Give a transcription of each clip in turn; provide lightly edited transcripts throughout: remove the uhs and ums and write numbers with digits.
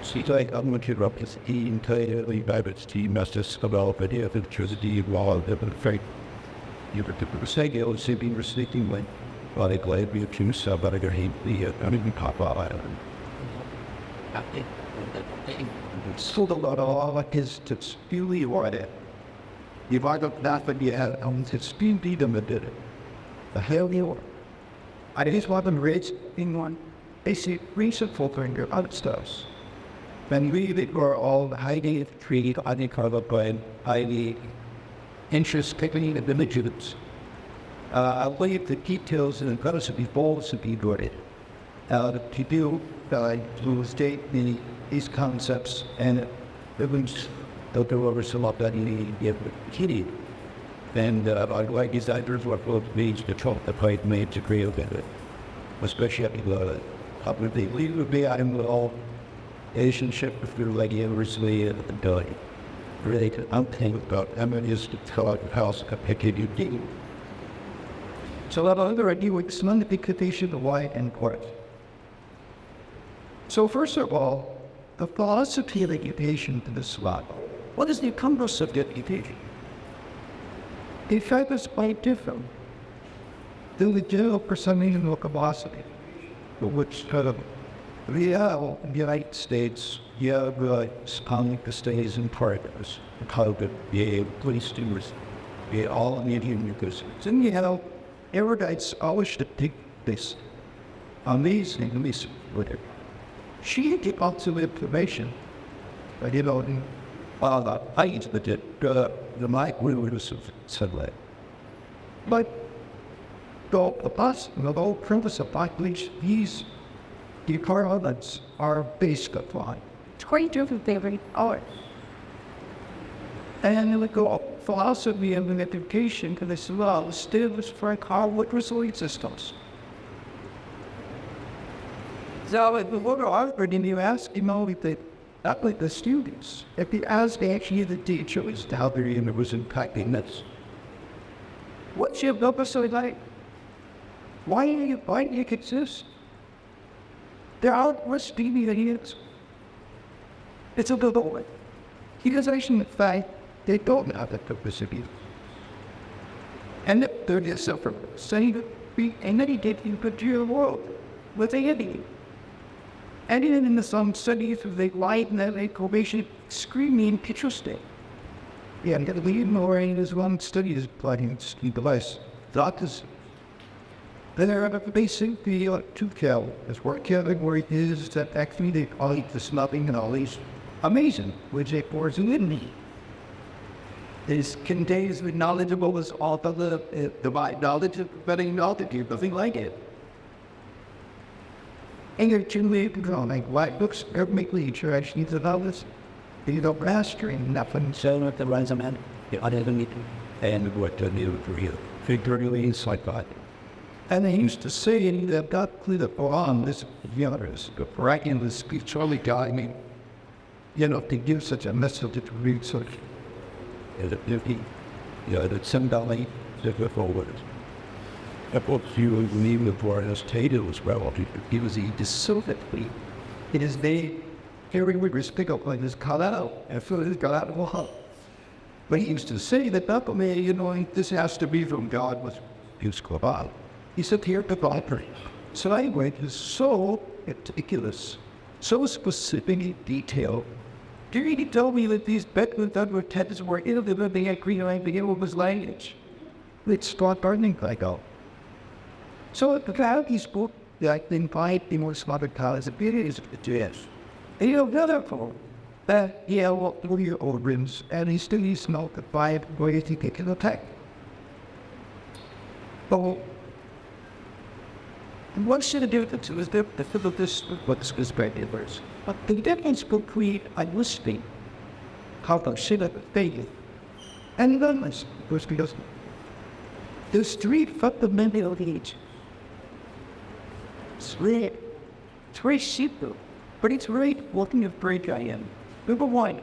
See, like, I'm going to interrupt his team, entirely private team, must just develop an idea of electricity while the effect. You could say, you know, see, being restricting when, well, they glad we accuse somebody, they're the, I don't even talk about it. So the lot of all of his to really what it. You've got nothing you have, it's been be them that did it. The hell you are. I just want them rich in one. They see recent filtering their other stuffs. When we were all highly intrigued, highly qualified, highly interested in the diligence. I believe the details and the to be bold to be good. To do, to state these concepts and events that there were some of that in the kitty. And like designers were both made to talk the fight made to create it. Especially probably leave would be I'm all relationship between like university and the related something about is to tell the house you. So that other idea was non-dictation the why and what. So first of all, the philosophy of education to this slot. What is the converse of education? In fact, it's quite different than the general perception of philosophy, which we have in the United States, you have Islamic studies and partners, how to be able to students, be all in the universities. And you have erudites always to take this amazing with it. She gave out some information, but you know, I used the mic was said that. But the whole premise of which these requirements are based upon. It's quite different than ours. And we go philosophy of education to this law still for Harvard research systems. So if we go to Harvard and you ask, you know, not like the students, if you ask actually the teachers how their unit was impacting this, what's your purpose of life? Why do you exist? There are what's deviations. It's a little bit. Because actually, in fact, they don't have the purpose of you. And if they're just suffering, saying that we ain't did you put to your world with the enemy. And even in some studies of the light and the probation screaming interesting. Yeah, and the ignoring is one study is playing device. That is there are basically two tell as work where it is that actually they call it the snubbing and all these amazing, which they force in me. This contains the knowledgeable as all the divine knowledge of vetting knowledge, nothing like it. And you're truly like white books, make literature actually develops. You don't mastering nothing. So if the runs a man, I didn't need and what to do for you. Figuratively inside God. And they used to say that God clear the Quran, this youngers, the miraculous spiritually guiding, you know, to give such a message to research. That somebody took it forward. What you leave the board as stated was relative. He was disobedient. It is they carrying with respect of like this cut out, and so this got out of the wall. But he used to say that not me, you know, this has to be from God was useful about. He said here the Bible. So language is so meticulous, so specific in detail. Do you really tell me that these Bedouin tenants were illiterate at Green Line begin with this language? Let's start burning like that. So the crowd he spoke like the invite the more smarter college appearance to us. And you know, another form that he had walked through your old rims and he still used to the five where you think it can attack. But what should I do with it? Was the fill of this what's perspective verse. But the difference between a listening, how to sit at the faith, and illness was because there's three fundamental needs. It's very simple, but it's very important of break I am. Number one,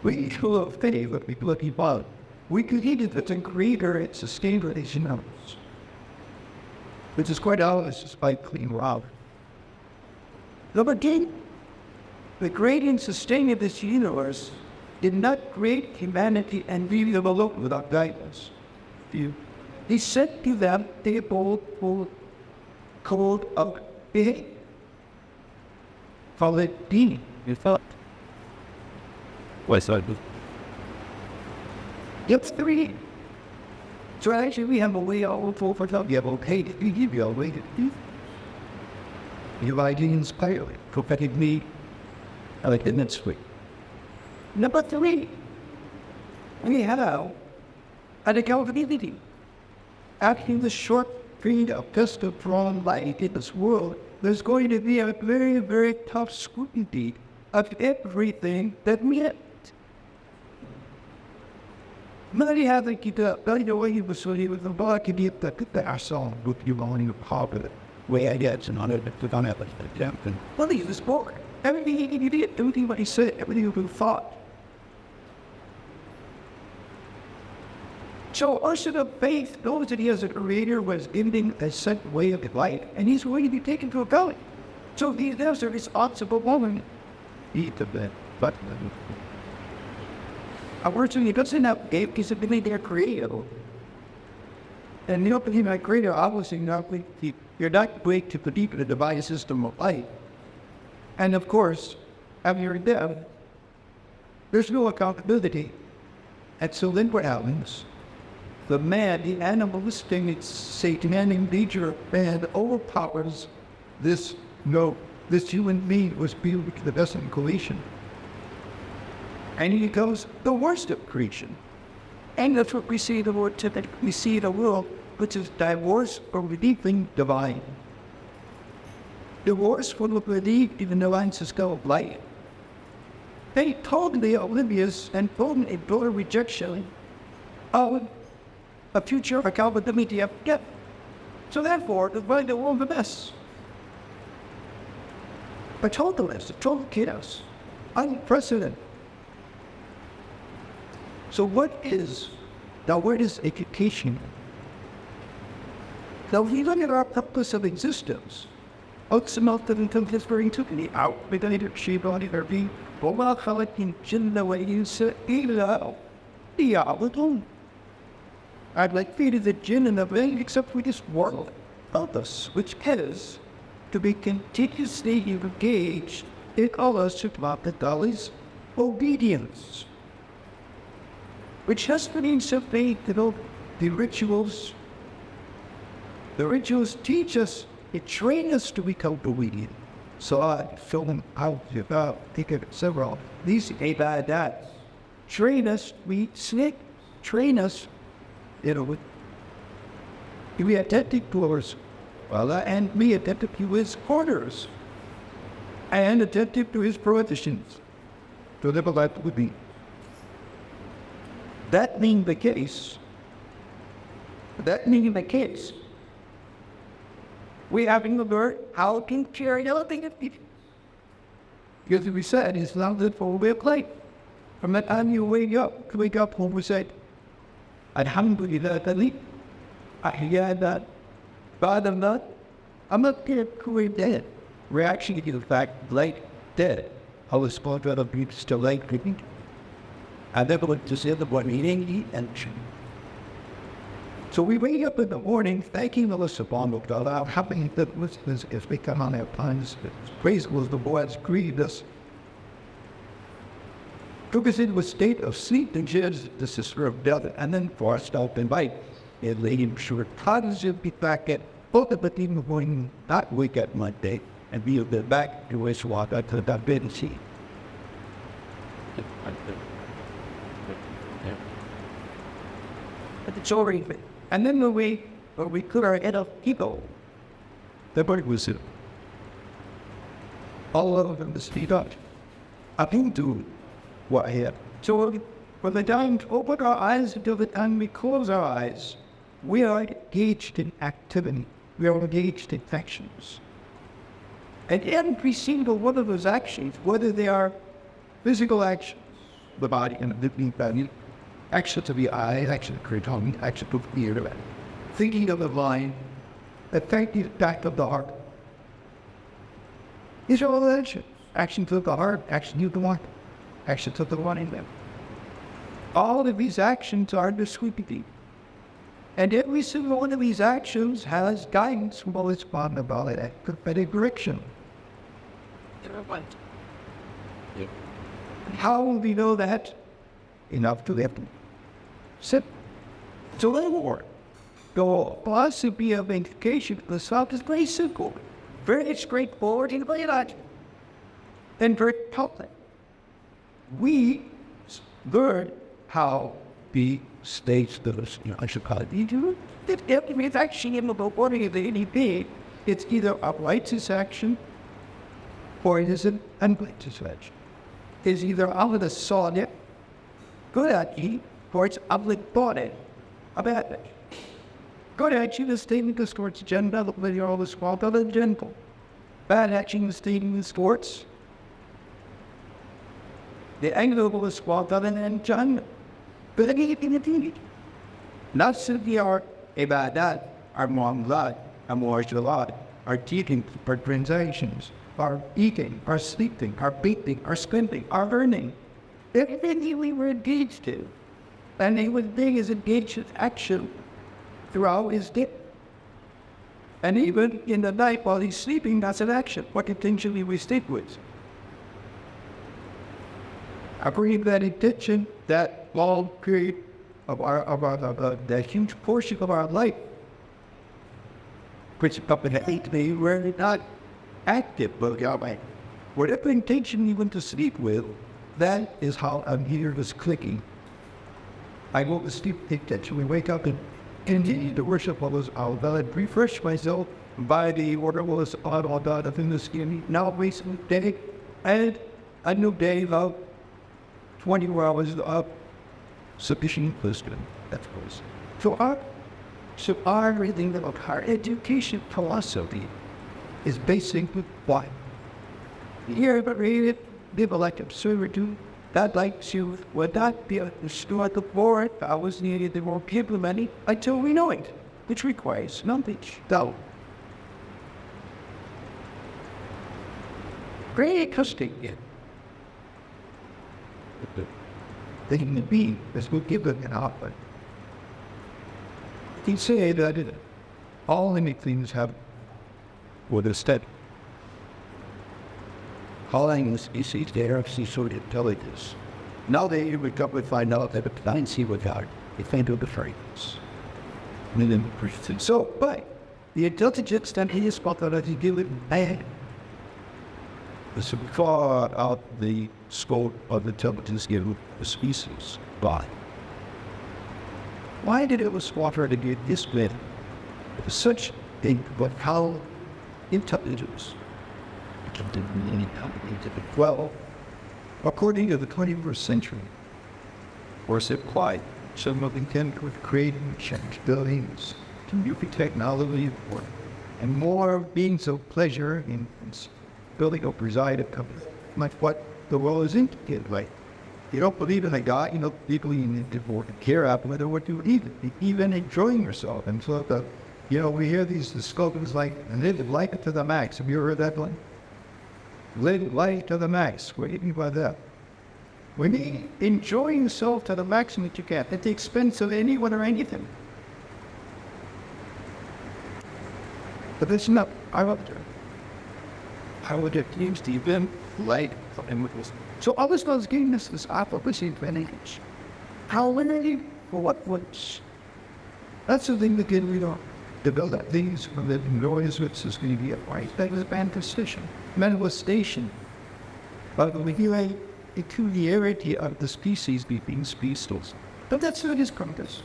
we love faith, but we look about. We created the creator and sustainer these numbers. Which is quite obvious despite clean route. Number two, the creating and sustaining this universe did not create humanity and leave them alone without guidance. He said to them, they both called of behavior. Call it dini. You thought. What's that? It's three. So actually we have a way of for them. You have okay to give you a way to do. You are inspired, prophetically, like the next week. Number three, we have an accountability. After the short period of testosterone life in this world, there's going to be a very, very tough scrutiny of everything that we have. Many have to keep up. By the way, he was with the bar to get the song with you on your pocket. Way I get and on it, but on it, well, he was born. Everything he did, everything what he said, everything he thought. So us of faith knows that he has a creator was ending a set way of life, and he's going to be taken to account. So these are a responsible woman. Eat the bed, but a person he doesn't have gave his ability to create. And the opening I created, obviously you're not going to believe in the divine system of life. And of course, after you're dead, there's no accountability. And so then what happens? The man, the animalistic, satanic nature of man overpowers this human being was built to the best of creation. And he becomes the worst of creation. And that's what we see the word typically. We see the world which is divorced from believing divine. Divorced from the belief in the divine system of life. They totally oblivious and totally a total rejection of a future accountability of death. So therefore, the find the world a mess. A total mess, a total chaos. Unprecedented. So what is education? Now if we look at our purpose of existence, ultimately referring to the out بغير شيء غير وما خلقت الجن والإنس إلا ليعبدون. I'd like feed the jinn and the brain except for this world of us, which is to be continuously engaged in Allah's subhanahu obedience. Which has to mean simply, the rituals. The rituals teach us, it train us to become obedient. So I film out about, think of several. These ibadats train us, we snake, train us, to be attentive to Allah and be attentive to His orders and attentive to His prohibitions. To live a life with me. That being the case, we having to learn how to carry everything of people. Because we said it's not the full way of life. From the time you wake up home, we said, Alhamdulillah, I hear that God, I'm not dead. We're actually, in fact, like dead. I was supposed to be still like living. I never went to say the one eating and so we wake up in the morning thanking Allah subhanahu wa ta'ala, happy that Muslims has become on our times. Praise was the Lord's created us. Took us into a state of sleep and the sister of death, and then forced out and bite. It laid him short. How does it be back at both of the team going not wake up Monday and be back to his water to the bed and see? But it's already been. And then the way we put our head of people, the bird was it. All of them speed up. I think to what here. So from the time to open our eyes until the time we close our eyes, we are engaged in activity. We are engaged in actions. And every single one of those actions, whether they are physical actions, the body and the living body, actions of the eye, actions of the tongue, actions of the ear, thinking of the mind, affecting the back of the heart. These are all actions. action to the heart, action to the mind, action to the one in them. All of these actions are distributed. And every single one of these actions has guidance from Allah subhanahu wa ta'ala, prophetic direction. How will we know that? Enough to live. Simple. So therefore, the philosophy of education for the South is very simple, very straightforward, and very logical, and very public. We learn how the states that I should call it. It's actually in the body of the NEP. It's either a righteous action or it is an unrighteous action. It's either out the solid, good action, or it's obligatory, a bad action. Good action is stating the sports agenda, the way all the squad of the gentle. Bad action is stating the sports. The angle of the squad of the agenda. But again, not simply our ibadat, our muamalat, our muashalat, our teaching, our transactions, our eating, our sleeping, our bathing, our spending, our earning. Everything we were engaged in. And he was being as engaged in action throughout his day. And even in the night while he's sleeping, that's an action. What intentionally we stick with. I believe that intention, that long period of that huge portion of our life, which we were not active, but whatever intention we went to sleep with, that is how I'm here was clicking. I go to sleep with intention. We wake up and continue to worship Allah. I'll refresh myself by the order of Allah God in the skin. Now wasting the day and a new day of 24 hours of sufficient wisdom. That's what. So our reading of our education philosophy is basically what? Here, but read it, people like absurdity, that like you would not be understood before it. I was needed the more implemented until we know it, which requires knowledge. So, very interesting yet. The human being is will give it an outlet. He say that all living things have what is said. All animal species, they have some sort of intelligence. Now they would come and find out that the plants he would have, they find out the fragrance. And then the person. So, but the intelligence that he is about that he give it bad. It's far out the scope of intelligence given the species by. Why did it was water to get this bit? It was such a, but how intelligence well, according to the 21st century, was applied some of the intent with creating change buildings, new technology, and more means of pleasure in building a presided company, like what the world is into, like. You don't believe in a God, you don't believe in the care out whether what you even enjoying yourself. And so we hear these slogans like live life to the max. Have you heard that one? Live life to the max. What do you mean by that? We mean enjoying yourself to the maximum that you can at the expense of anyone or anything. But that's not I would have used even light and witness. So all this was giving us this opposite advantage. How many for what was? That's the thing that we don't develop these from the noise which is going to be a right. That was manifestation of the peculiarity of the species being species. But that's what is compass.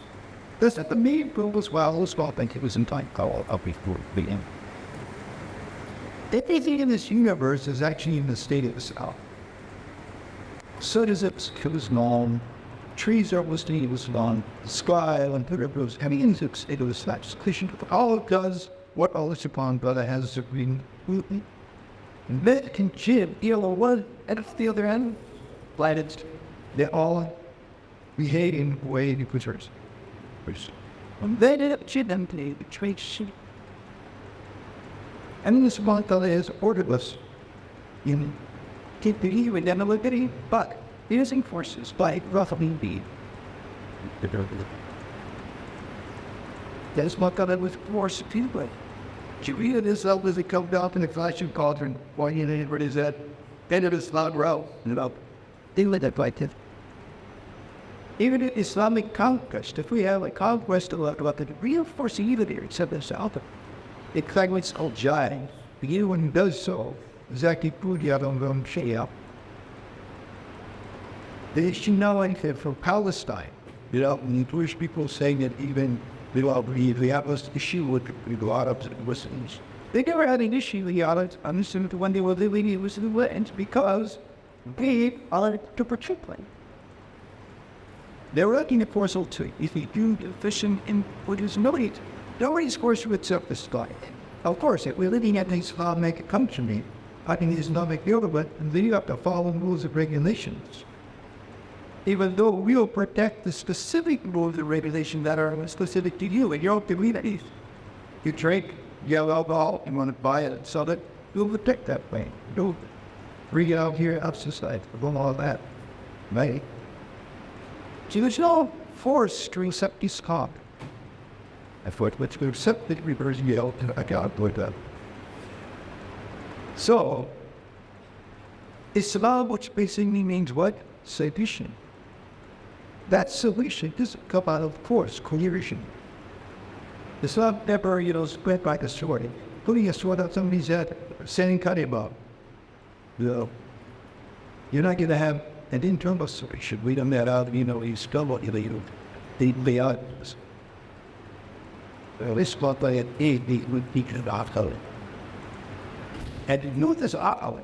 That's at the main goal as well as I think it was in time call up before it began. Everything in this universe is actually in the state of itself. So does it was known. Trees are listening, it was known. The sky and the rivers, it was not sufficient. All it does, what Allah subhanahu wa ta'ala has been moving. And that can deal with one, and at the other end, planets, they all behave in a way in which are. And they did the trade sheet. And this subhanahu wa ta'ala has ordered us in keep believing in them liberty, but using forces like roughly be. That's what God was forced to do with. Sharia itself doesn't come down to the classroom cauldron. Why you know what is that? And it is not row. They let that like it. Even in Islamic conquest, if we have a conquest about the real force of evil here, except this out there, it claims called Jai. Anyone who does so is actually put out on them Shia. The issue now from Palestine, when Jewish people saying that even they have this issue with the Arabs and Muslims. They never had an issue with the Arabs when they were living in Muslim lands because they are to protect them. They were looking at Porcel too. If you do fishing in what is nobody's forced to accept this guy. Of course, if we're living at an Islamic country, I think the Islamic government, and then you have to follow rules and regulations. Even though we'll protect the specific rules and regulations that are specific to you and your communities. You drink, you have alcohol, you want to buy it and sell it, we'll protect that way. You'll bring it out here out society, we'll all that. Right? See, there's no force to accept this cop. I thought, let's accept the reverse yell to account for that. So, Islam, which basically means what? Sedition. That solution doesn't come out of force, coercion. Islam never, spread like a sword. Putting a sword on somebody's head, saying cut him up. You're not going to have an internal solution. We don't let out, you stumble, the others. This is what I would be after. And notice our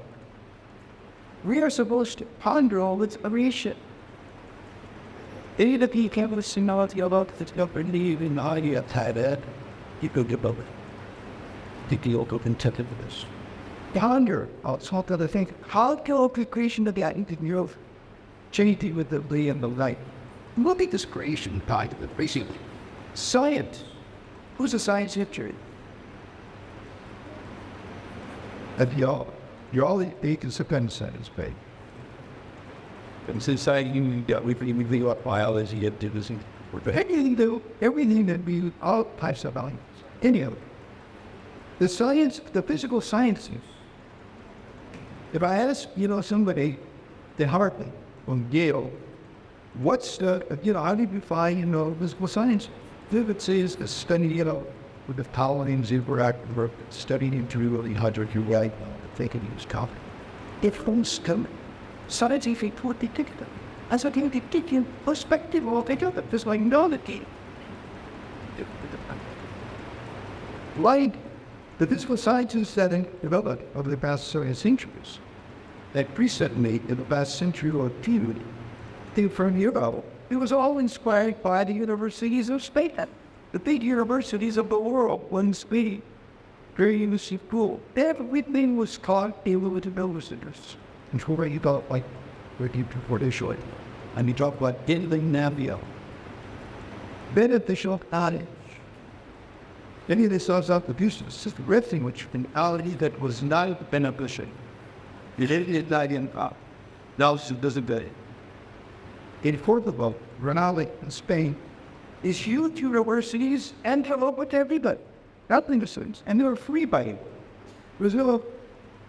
we are supposed to ponder all its creation. Even if you can't listen about the believe in the idea of that, you could give up. The deal to content with this. Ponder, also the other thing, how can the creation of the identity of changing with the day and the light? Look at this creation tied to the basically. Science. Who's a science history? And you're all taking some science, babe. And society, we leave up biology and do this. Everything that we, all types of values. Any of it. The science, the physical sciences. If I ask, somebody, the Hartley from Yale, what's the, how do you define, physical science? They would say is the study, with the tolerance, interactive, studying into really hundred year right, thinking he was confident. It won't come. Scientific what they take them. As I think they take in perspective or take up just like knowledge. Like the physical sciences that have developed over the past several centuries, that preceded me in the past century or two, they from Europe. It was all inspired by the universities of Spain. The big universities of the world, one Spain, very useful. Everything was taught able to build centers. And so where you got like where you report issue it. And you talk about anything Navio. Beneficial knowledge. Any of this was up abuse of system everything which reality that was not beneficial. It did not in now it doesn't get it. In Portugal, Granada, in Spain, is huge universities and hello with everybody. Nothing to students. And they were free by it. Brazil,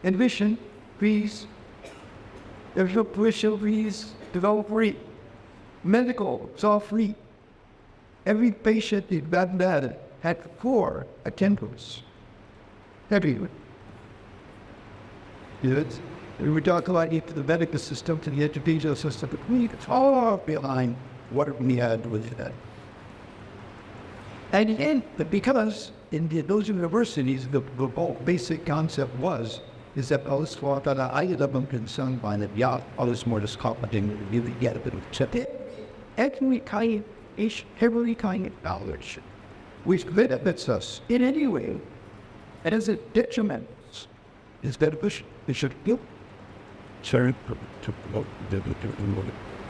admission, fees, there's no tuition fees, it's all free. Medical, it's all free. Every patient in Baghdad had 4 attendants. Everyone. Yes. We were talking about it to the medical system, to the educational system, but it's all behind what we had with that. And but because in those universities, the basic concept is that all this thought that I ended up concerned by the all this more discomforting, really get a bit of acceptance. Every kind of knowledge, which benefits us in any way, and as a detriment, is beneficial. It should feel. Sorry to promote the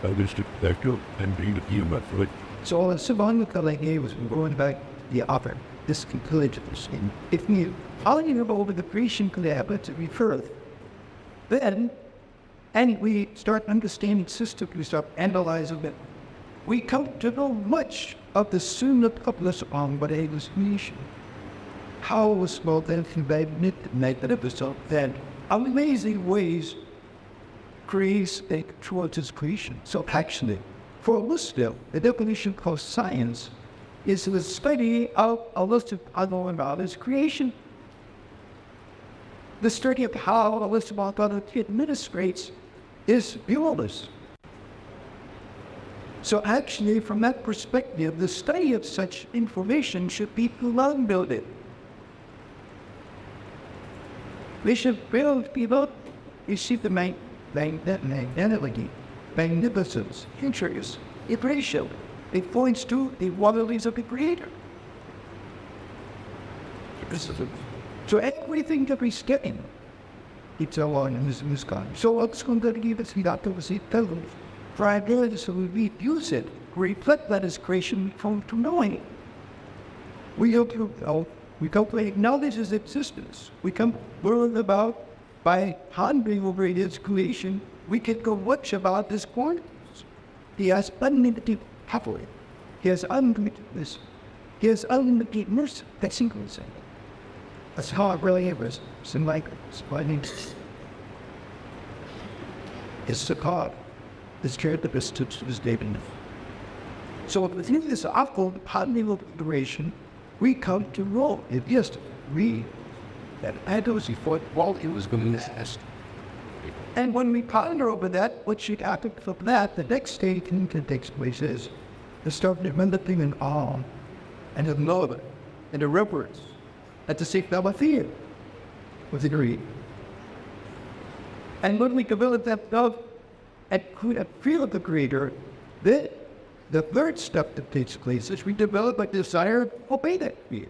others to protect and being a human foot. So the symbolical idea was going back to the author. This concludes this. And if you all you know over the creation could happen to refer, then and we start understanding systems, we start analyzing it, we come to know much of the Sunnah of Islam, what it was creation. How was well then magnificent that amazing ways creates a towards its creation. So actually, for a Muslim, the definition called science is the study of Allah subhanahu wa ta'ala's creation. The study of how Allah subhanahu wa ta'ala administrates is viewless. So actually, from that perspective, the study of such information should be builded. We should build people, you see the magnanimity, magnificence, interest, appreciation. It points to the qualities of the Creator. So everything that we study, it's all in this God. So what's going to give us the primarily so we use it, reflect that as creation from to knowing it. We come to acknowledge His existence. We come learn about by pondering over His creation. We can go much about His qualities. He has unlimited power. He has unlimited wisdom. He has unlimited mercy. That's single thing. That's how it really is. It's in like it's the God. This characteristic is David. So within this awful pondering of liberation, we come to know it is to read that Adams before while he was going to ask. And when we ponder over that, what should happen from that, the next stage that takes place is to start developing an awe and a love and a reverence at the same time of fear with the greed. And when we develop that love and feel of the Creator, then the third step that takes place is we develop a desire to obey that Creator.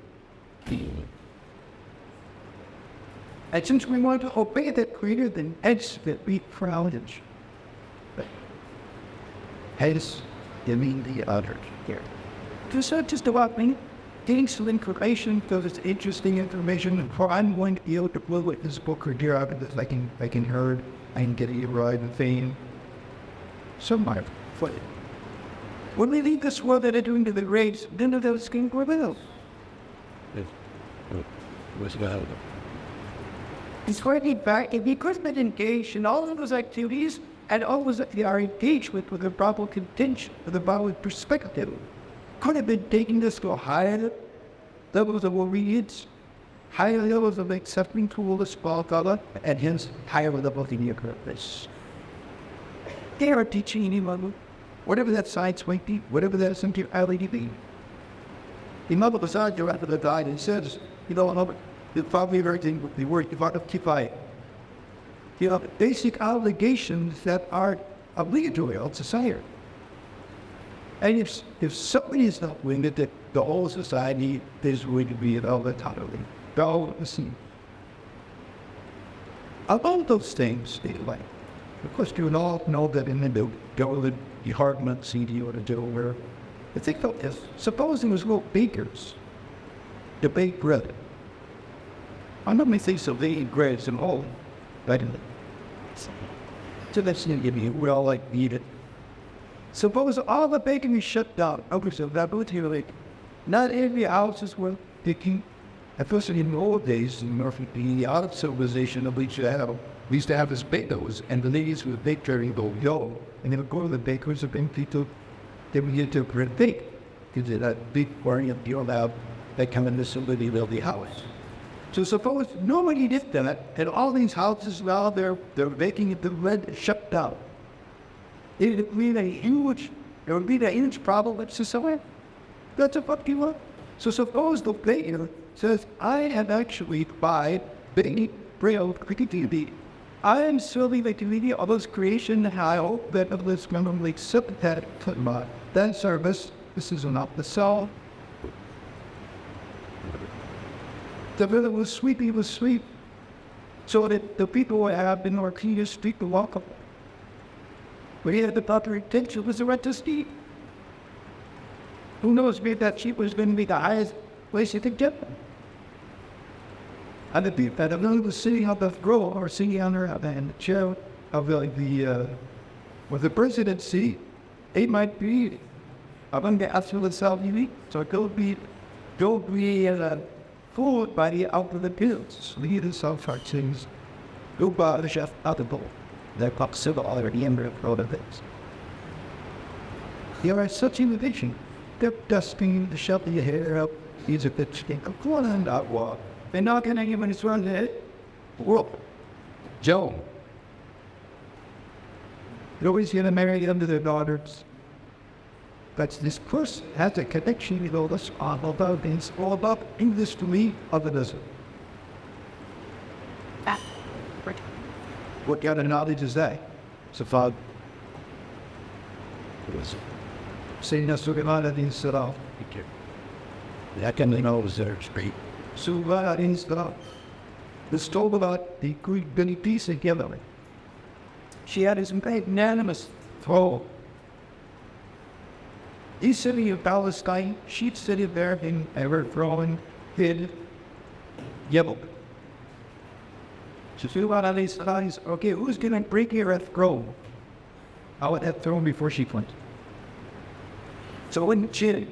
And since we want to obey that Creator, then hence that we proud and hence giving the others here. It's not just about me getting some information because it's interesting information, or I'm going to be able to blow with this book or dear out of this. I can hear, I can get a ride and fame. Some might foot it. When we leave this world that are doing to the graves, none of those can prevail. It's where in fact, if we couldn't engage in all of those activities and always they are engaged with a proper contention, with a proper perspective, could have been taking this to higher levels of obedience, higher levels of accepting toward the small God, and hence higher levels in your purpose. They are teaching anyone, whatever that science might be, whatever that sentimentality be. Imam al-Ghazali after the died and says, the probably everything with the word of kifaya. Basic obligations that are obligatory on society. And if somebody is not doing it, the whole society is going to be totally. About those things, of course, you all know that in the government departments, CDO to do where the thing about this, supposing there's little bakers to bake bread. I know many things of they eat bread and all, right? So that's we all eat it. Suppose all the baking is shut down. Okay, so that would hear not every house is worth picking. Especially in the old days, in the art of civilization, we used to have this bakers, and the ladies would bake during the dough, and they would go to the bakers and bring people, they would get to bake, because they had big pouring of deal out that come in the somebody build the house. So suppose nobody did that, and all these houses now they're baking the bread shut down. It would be a huge problem with society. That's a fucking one. So suppose the baker says, I have actually by baking bread critically. I am serving the community of this creation. I hope that of this memorably accept that service. This is not the cell. The brother was sweet, he was sweet. So that the people who have been our clear street to walk up. But he had the proper intention was the right to speak. Who knows, maybe that sheep was going to be the highest place you could get them. And the people that was sitting on the grove or sitting on her in the chair of the presidency, it might be among the absolute self-unique. So don't be fooled by the outward appearance. Lead self-heart things. Go by the chef out the bowl. They're possible already in the road of things. There are such innovation. They're dusting the shelf of your hair up. These are the chicken. Come on, that walk. They're not going to even run the world. Joe. They're always going to marry under their daughters. But this person has a connection with all this all about things, all about English to me, other than what kind of knowledge is that? It's a fog. Saying that's what I didn't set off. That can be known as their street. So I didn't stop. Let's talk about the Greek Billy Peace together. She had this magnanimous throw. East city of Palestine, she'd sit there in ever throwing, hid, yelled. So one of these guys, okay, who's gonna break your throne? I would have thrown before she went. So when she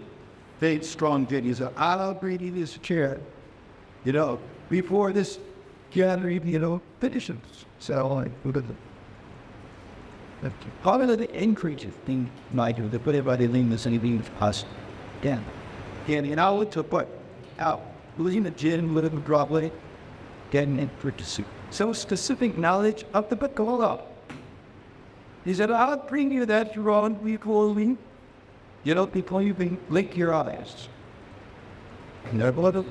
made strong did, he said, I'll bring you this chair, before this gathering, finishes. So look at them. Part of the increases thing might do, to put everybody in this anything us. Yeah. And I would to put out, losing the gin, little droplet, getting it for soup. So specific knowledge of the book all up. He said, I'll bring you that wrong before we, before you can blink your eyes. Never let it.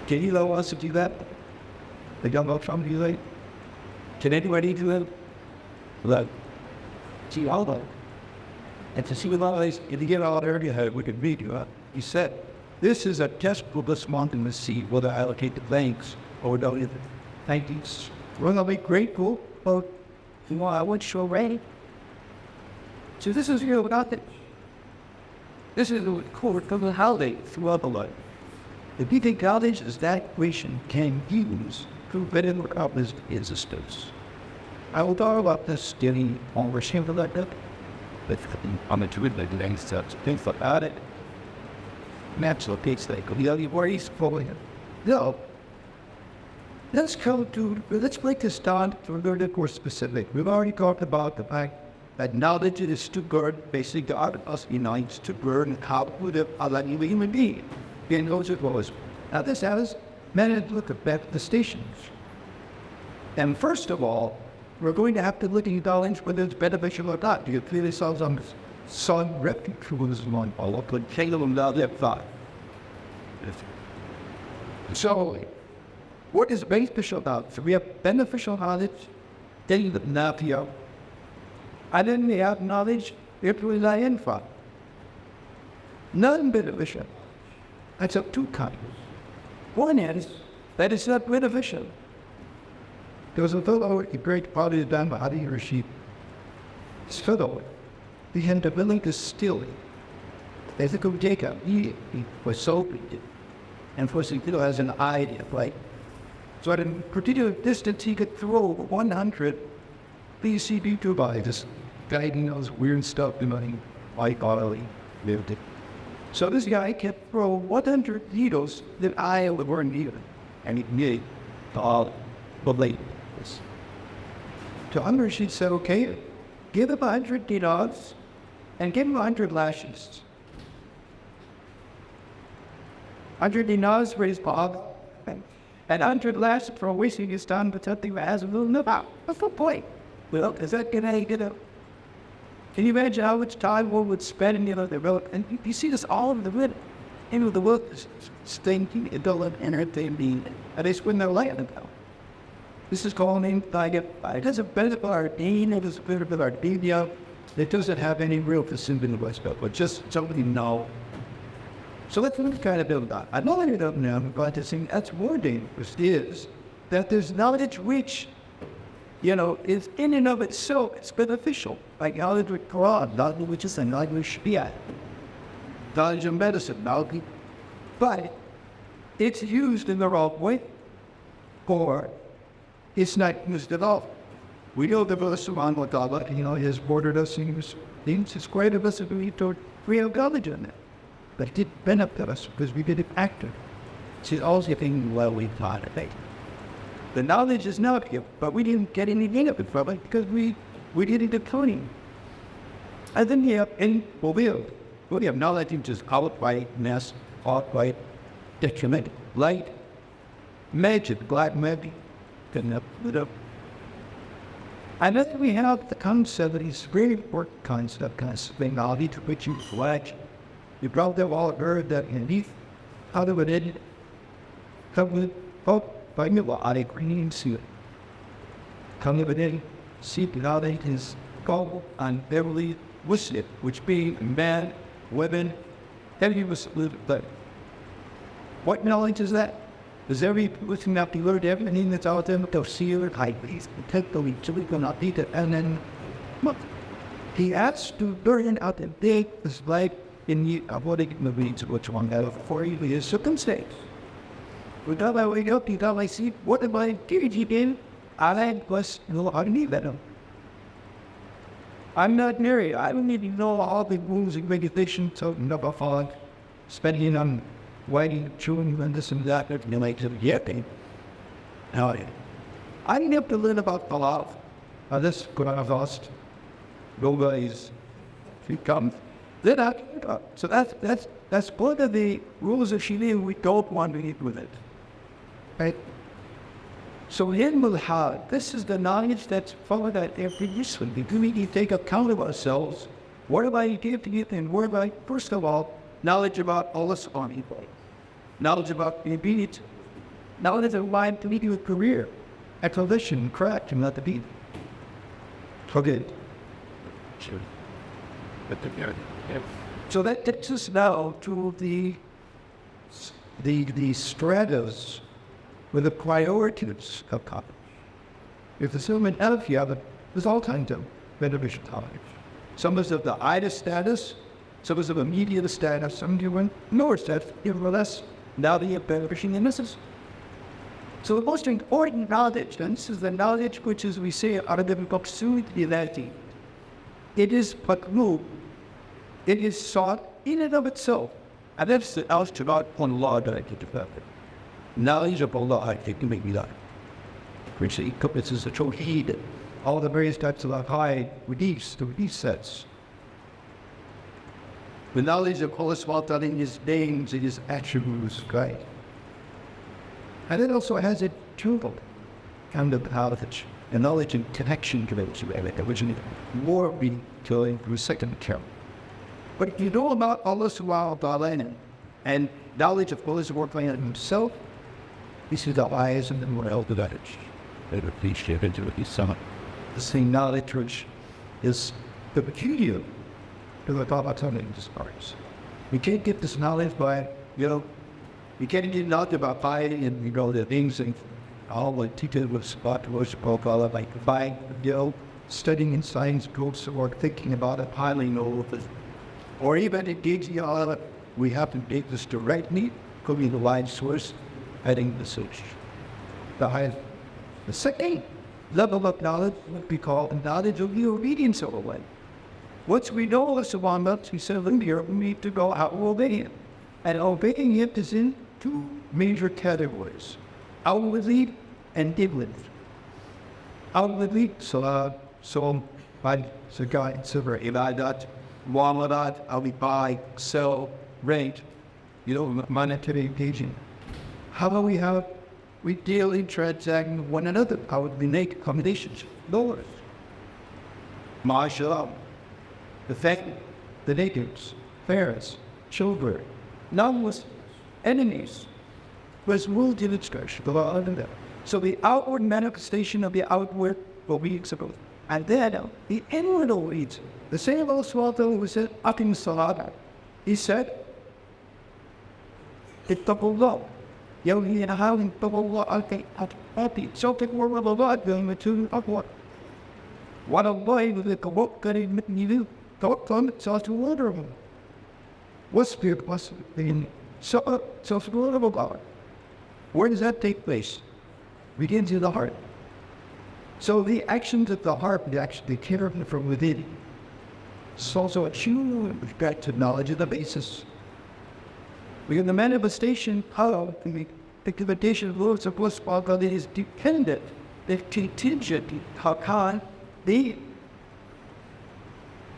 Can you allow us to do that? They don't know Trump do that? Can anybody do it? Look, see all that. And to see with all these, if you get all there, you have, we could read you. He said, this is a test for this mountain to see whether I allocate the thanks or don't. Thank you. We're going to be grateful, but I would show ready. So this is real about it. This is the core of the holiday throughout the life. The big college is that equation can use to better accomplish existence. I will talk about this during our simple like that, but on the two like length steps, think about it. Natural takes like the other worries for it. No. Let's break this down to a little more specific. We've already talked about the fact that knowledge is to burn, basically God us unites to burn how would have other human being. And those it was. Now this has many look at the stations. And first of all, we're going to have to look at knowledge whether it's beneficial or not. You clearly saw some repetition on all of the kingdom of the thought. So, what is beneficial about? So we have beneficial knowledge, then the napia. And then we have knowledge, it will lie in front. Non-beneficial. That's of two kinds. One is that it's not beneficial. There was a fellow, a great party done by Adi Rashid. This fellow, he had the ability to steal it. There's a good Jacob, he was so beaten. And for some people has an idea, right? So at a particular distance, he could throw 100 BCD to by this guy knows weird stuff, white bodily lived it. So this guy kept throwing 100 needles that I weren't needed. And he did all believe this. To Amr, she said, okay, give him 100 dinars and give him 100 lashes. 100 dinars for his Bob, and 100 lashes for wasting his time with something that has a little about. What's the point? Well, is that going to Can you imagine how much time one would spend in the road? And you see this all over the world. The world is stinking, adult, entertaining, and they spend their life in it. This is called named it has a bit of our dean, it has a bit of our media. It doesn't have any real facility in the West Belt, but just somebody know. So let's kind of build that. I know I don't know, I'm going to say that's more dangerous is that there's knowledge which is in and of itself, it's beneficial. Like knowledge with Quran, knowledge which is a knowledge with Sharia, knowledge of medicine, knowledge, but it's used in the wrong way for It's not used at all. We know the verse subhanahu wa ta'ala, He has ordered us in His things. It's great of us if we don't real knowledge on that. But it did benefit us because we didn't act it. She's also thinking, well, we thought it. The knowledge is not here, but we didn't get any benefit from it because we didn't deploy. And then here in Mobile, we have knowledge which is outrightness, outright detriment, light, magic, black magic, and then we have the concept that is very important concept of knowledge, which you flash. You probably have all heard that in how do it come with by me what I agree to it. Come with it, see the knowledge is called and Beverly Wisdom, which being men, women, every was but what knowledge is that? Does every person have to learn everything that's out there to see it, highways, technically, so we cannot need it, and then he has to learn out the big is like in the avoiding the weeds, which one have for you is circumstance. Without I wake up, without I see what am I doing in, I was no I need that. I'm not married. I don't need to know all the rules and regulations so never fall spending on waiting, chewing, and this and that, and like yapping. Now, I didn't have to learn about Falaf. This could have lost. Nobody's become. Then so that's one of the rules of Sharia we don't want to eat with it. Right? So in Mulhad, this is the knowledge that's followed at every Muslim. We need to take account of ourselves. What am I giving it? And what am I, first of all, knowledge about Allah subhanahu wa ta'ala. Knowledge about the obedience. Knowledge of why to lead you a career. Explanation, correct, and not the beat. Okay. Sure. So that takes us now to the stratas with the priorities of college. If the human health you have there's all kinds of beneficial knowledge. Some is of the IDA status, some is of a media status, some different lower status, even less. Now they have beneficial illnesses. So the most important knowledge, and this is the knowledge which, as we say, out of the book, Sunnah, it is matlub. It is sought in and of itself. And that's the al-Shabbat on Allah that I can develop it. Knowledge of Allah, I think, can make me that. Which encompasses the Tawheed, all the various types of Aqaid, with these sets. The knowledge of Allah subhanahu wa ta'ala in His names, in His attributes, right? And it also has a twofold kind of knowledge, a knowledge and connection to it, which is more being going through second account. But if you know about Allah subhanahu wa ta'ala and knowledge of Allah subhanahu wa ta'ala Himself, this is the eyes and the moral knowledge. That appreciate into His son. The same knowledge which is the peculiar to the Prophet in this parts. We can't get this knowledge by, you can't get knowledge about piety and, the things and all the teachers was about to worship Allah, like by, studying in science groups or thinking about it, highly all of it. Or even engaging all of it, we have to take this directly, could be the line source, heading the search. The second level of knowledge would be called the knowledge of the obedience of Allah. Once we know Allah subhanahu wa ta'ala, He said earlier, we need to go out and obey Him. And obeying Him is in two major categories, outwardly and inwardly. Outwardly, salat, som, hajj, zakat, etc. Ibadat, muamalat, we buy, sell, rent, monetary engagement. How do we daily transact with one another? How would we make accommodations? Dollars. MashaAllah. The fact the natives, parents, children, non-Muslims, enemies, was ruled in its church. So the outward manifestation of the outward obedience of Allah. And then the inward obedience. The same Allah subhanahu wa ta'ala who said, Aqim salat. He said, Ittaqullah. يوم ينهاهم الله الكي so take word of Allah going to Allah. What Allah with the tawakkul من you tawakkul so to wonder of Him. What's the possibility? So the word of Allah. Where does that take place? Begins in the heart. So the actions of the heart, they actually care from within. It's also a true respect to knowledge of the basis. Because the manifestation of the implementation of laws of what's called God is dependent, the contingent, how can the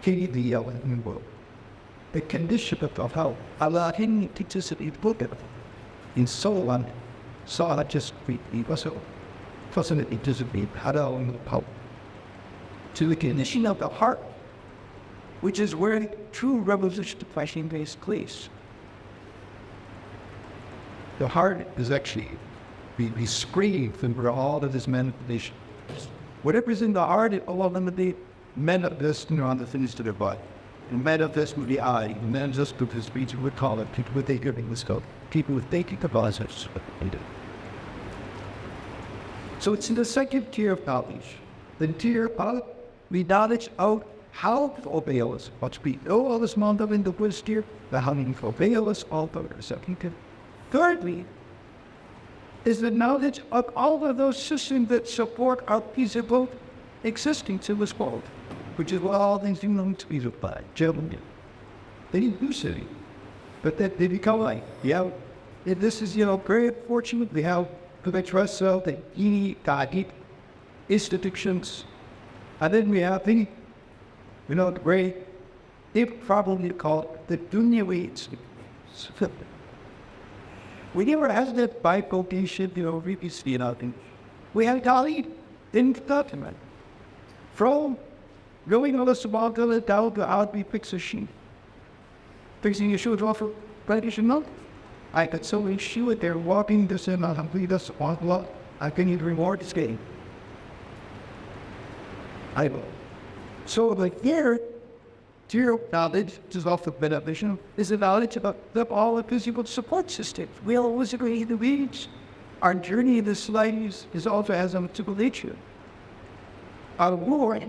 the condition of how Allah teaches it in book in so on. So I just read it was fascinating to read how to the condition of the heart, which is where true revolution to fighting takes place. The heart is actually we scream from all of this manifestation. Whatever's in the heart, it all of the manifest on the things to the body. And manifest with the eye, and manifest with the speech, we call it people with the hearing the scope, people with thinking capacities. So it's in the second tier of knowledge. The tier of the knowledge of how to obey us. What we know all this amount of in the first tier, the how to obey us all the second tier. Thirdly, is the knowledge of all of those systems that support our peaceable existence in this world, which is what all things human to be by. Gentlemen, they didn't do city, but that they become like, yeah, and this is, very fortunate. We have the trust of the God institutions, and then we have the, great, they probably call the Dunyawi institutions. We never had that bifurcation, previously, we had Khalid in document. From going on the Subhanallah down to how we fix a sheet. Fixing your shoes off of traditional. I could so issue it, they're walking this in Alhamdulillah, subhanAllah, I can either reward this game. I will. So the tier knowledge, which is also beneficial, is the knowledge about all the physical support systems. We always agree in the weeds. Our journey in this life is also has a multiple nature. Our Lord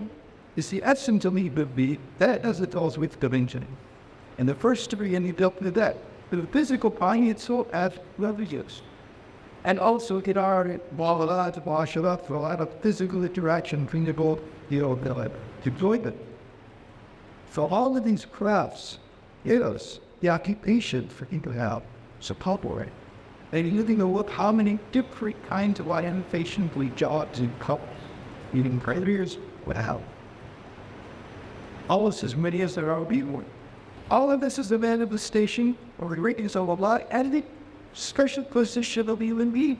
is the essence of the that as it goes with dimension. And the first degree, and he dealt with that. The physical body itself as religious. And also in our mu'amalat, mu'asharat, for a lot of physical interaction between the both, deployment. So all of these crafts, the occupation for people to have support for it. And you think of how many different kinds of identification we jobs and couples, even careers, wow. Almost as many as there are people. All of this is a manifestation of the greatness of Allah and the special position of human beings.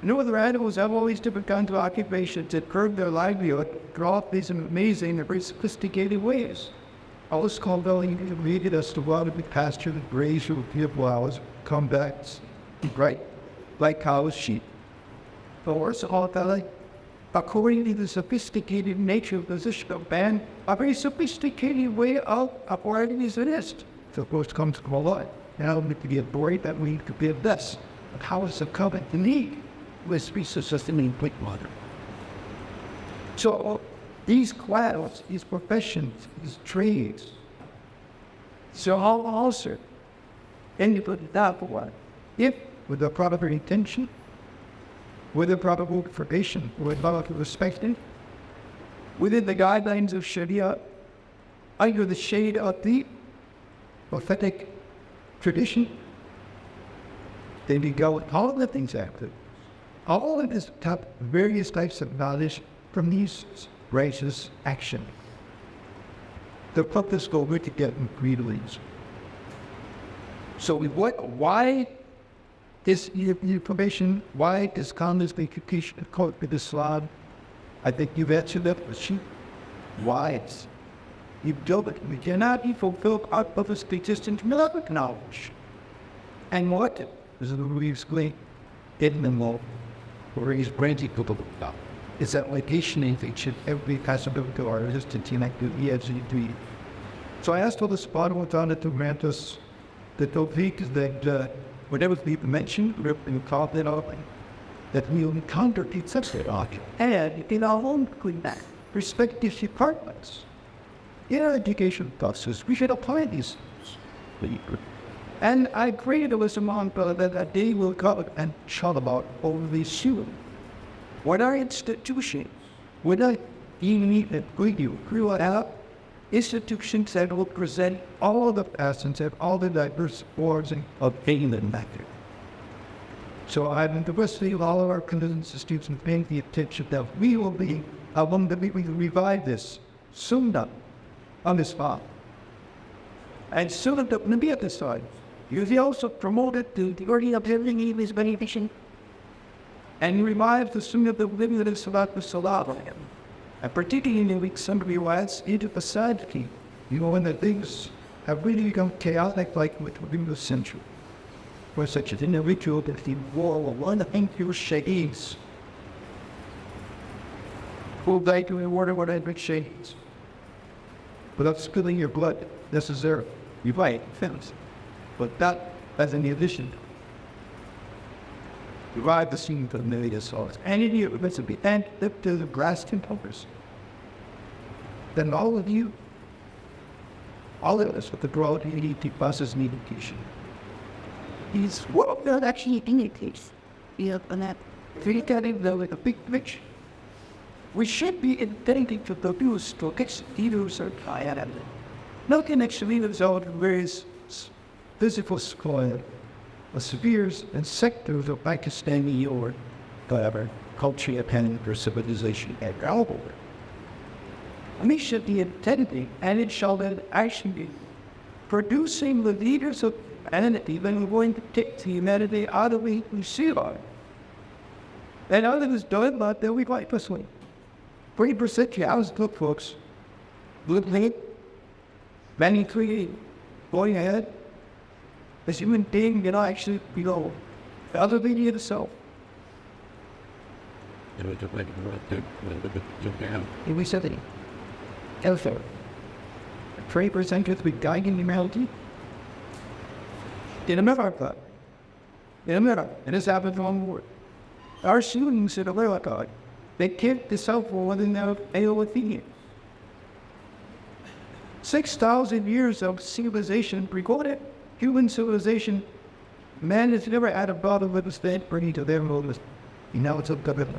No other animals have all these different kinds of occupations that curb their livelihood, draw up these amazing and very sophisticated ways. All this called leaded us to water the pasture, the graze, or the flowers, come back, right, like cows, sheep. But worse of all, according to the sophisticated nature of the position of man, a very sophisticated way of operating as it is. So of course comes from Allah. Now we to get bored that we could be this. But how is the covenant to need? With species system in quick water. So these clouds, these professions, these trades, so all also, and you put it that for what? If with the proper intention, with the proper information, with proper respect, within the guidelines of Sharia, under the shade of the authentic tradition, then we go with all of the things after. All of this various types of knowledge from these righteous action. The purpose go with together greedily. So why this information, why this countless education called with Islam? I think you've answered that question. Why? You build it. We cannot be fulfilled out of this existence without knowledge. And what? This is the we explain in the law. Where he's branching to the top. It's that location in every possibility or resistance in activity. So I asked all the spot what's on it to grant us the tawfiq that whatever we mentioned, we're going to call that off, that we'll encounter the subset object. And in our own respective departments, in our education process, we should apply these things. And I created a list among that they will come and shout about over these students. When our institutions, when I need and you grew up, institutions that will present all the essence of all the diverse forms of England method. So I'm in the diversity of all of our institutes and paying the attention that we will be among the people who revive this Sunnah on this path. And Sunnah that will be at this side. You also promoted the order of living is beneficent. And revive the Sunnah of the living of Salat with Salah. And particularly when somebody was into society, when the things have really become chaotic like within the century. For such an individual that the war will want to think your shaheeds. Who died to reward what had been shaheeds. Without spilling your blood necessarily. You might, fence. But that as an addition. Revive the scene for the million souls. And in you, it's a be and lift to the brass temples. Then all of you, all of us with the broad EDT buses need education. He's Well, actually, in the case, we have an app. treating them like a big picture. We should be intending to produce to get leaders or triad. No connection leaders out various physical squad, spheres and sectors of Pakistani or whatever culture and or civilization and global. We should be intending, and it shall then actually be producing the leaders of humanity when we're going to take the humanity out of the Shiva. And out of this done, but then we quite persuade. 3% you hours good folks. Good late. Many create going ahead. As human being, actually, the other being of the self. Here we said it. Elsewhere. 3% could be guiding humanity. In America. In America. And this happens on board. Our students in America, they can't decipher whether they're Aeolithian. 6,000 years of civilization recorded. Human civilization, man has never had a bottom with a stand bringing to their moments. Now it's up to them.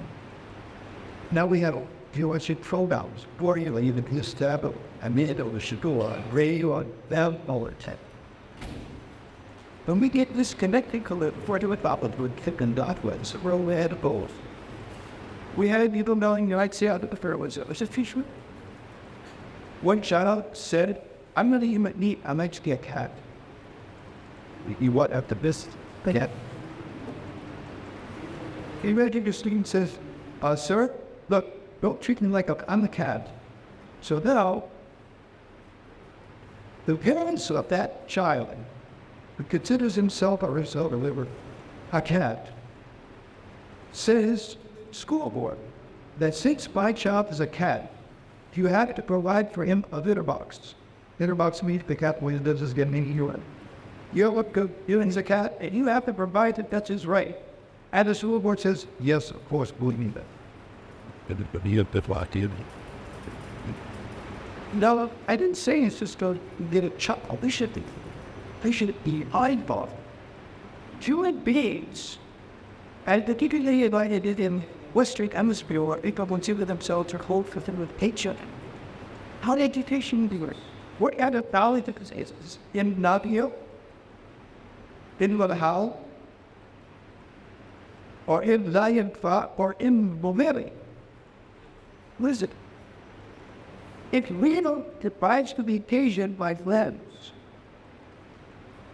Now we have Jewish pronouns, warrior, even Gustavo, Amid, or Shador, Ray, or them, all the time. When we get disconnected, before to it, with thick and darkwards, we're we had both. We had people knowing the I'd say out of the fair was a fisherman. One child said, I'm not even meat, I'm actually a cat. You what after this? Cat. Imagine your student says, sir, look, don't treat me like I'm a cat. So now, the parents of that child, who considers himself or herself a cat, says, school board, that since my child is a cat, you have to provide for him a litter box. Litter box means the cat when lives is getting urine. You look good, you as a cat, and you have to provide that that's his right. And the school board says, yes, of course, believe me that. No, I didn't say it's just to get a chuckle. They should be eyeball. Human beings, and particularly invited in Western Hemisphere where people consider themselves are whole fulfilled with hatred. How did education do it? What kind of knowledge is in Nabio? In Valhalla? Or in Lion Fa? Or in Bomeri? Listen, if we don't devise to be occasion by lens,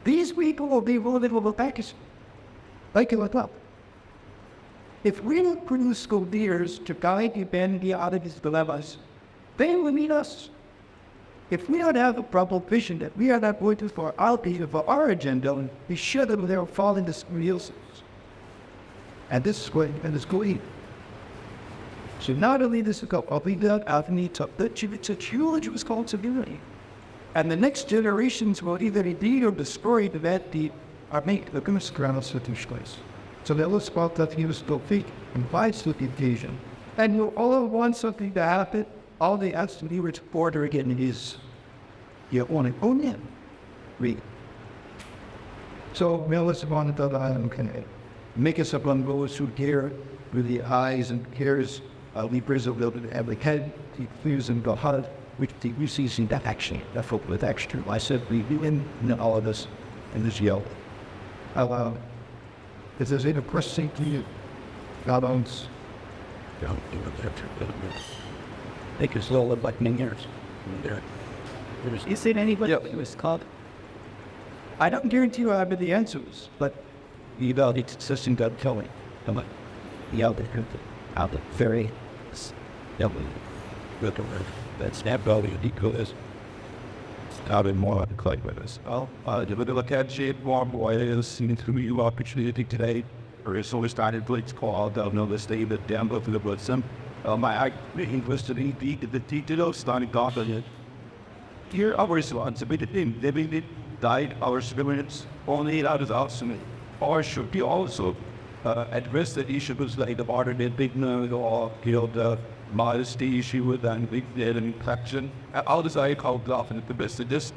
these people will be vulnerable Pakistan. Like it was up. If we don't produce school leaders to guide humanity out of these dilemmas, they will need us. If we don't have a proper vision that we are not going to for our people, for our agenda, we should have never fall into real. And this is going and it's going. So not only this is we build out the need to it's a huge responsibility. And the next generations will either indeed or destroy the bad deed or make the goose ground place. So they will spot that he was still feet and fights with the occasion. And you all want something to happen, all they ask to be order again is you want it own in. Read. So let's move on to the island. make us upon those who care with the eyes and cares, we preserve the every head, the fears and the heart, which the we see in that action, that folk with action. I said, we in all of this in this yell. If there's any question to you, God owns. Yeah, I think it's a little like years. Is it anybody Yeah. who was called? I don't guarantee you I have the answers, but You know, it's system got telling. Come on. Yeah, out the ferry. That snap value equals out in more like with us. Well, the little cat shaped warm boy is seen through you opportunity today. Or is always started blitz called, I'll know the state that damn for the bosom. My English to the teacher starting off on it. Here our responsibility in living it, died our civilians, only out of awesome. Or should be also address the issues like the modern indignant or modesty issue with an infection. All this I call often the best of this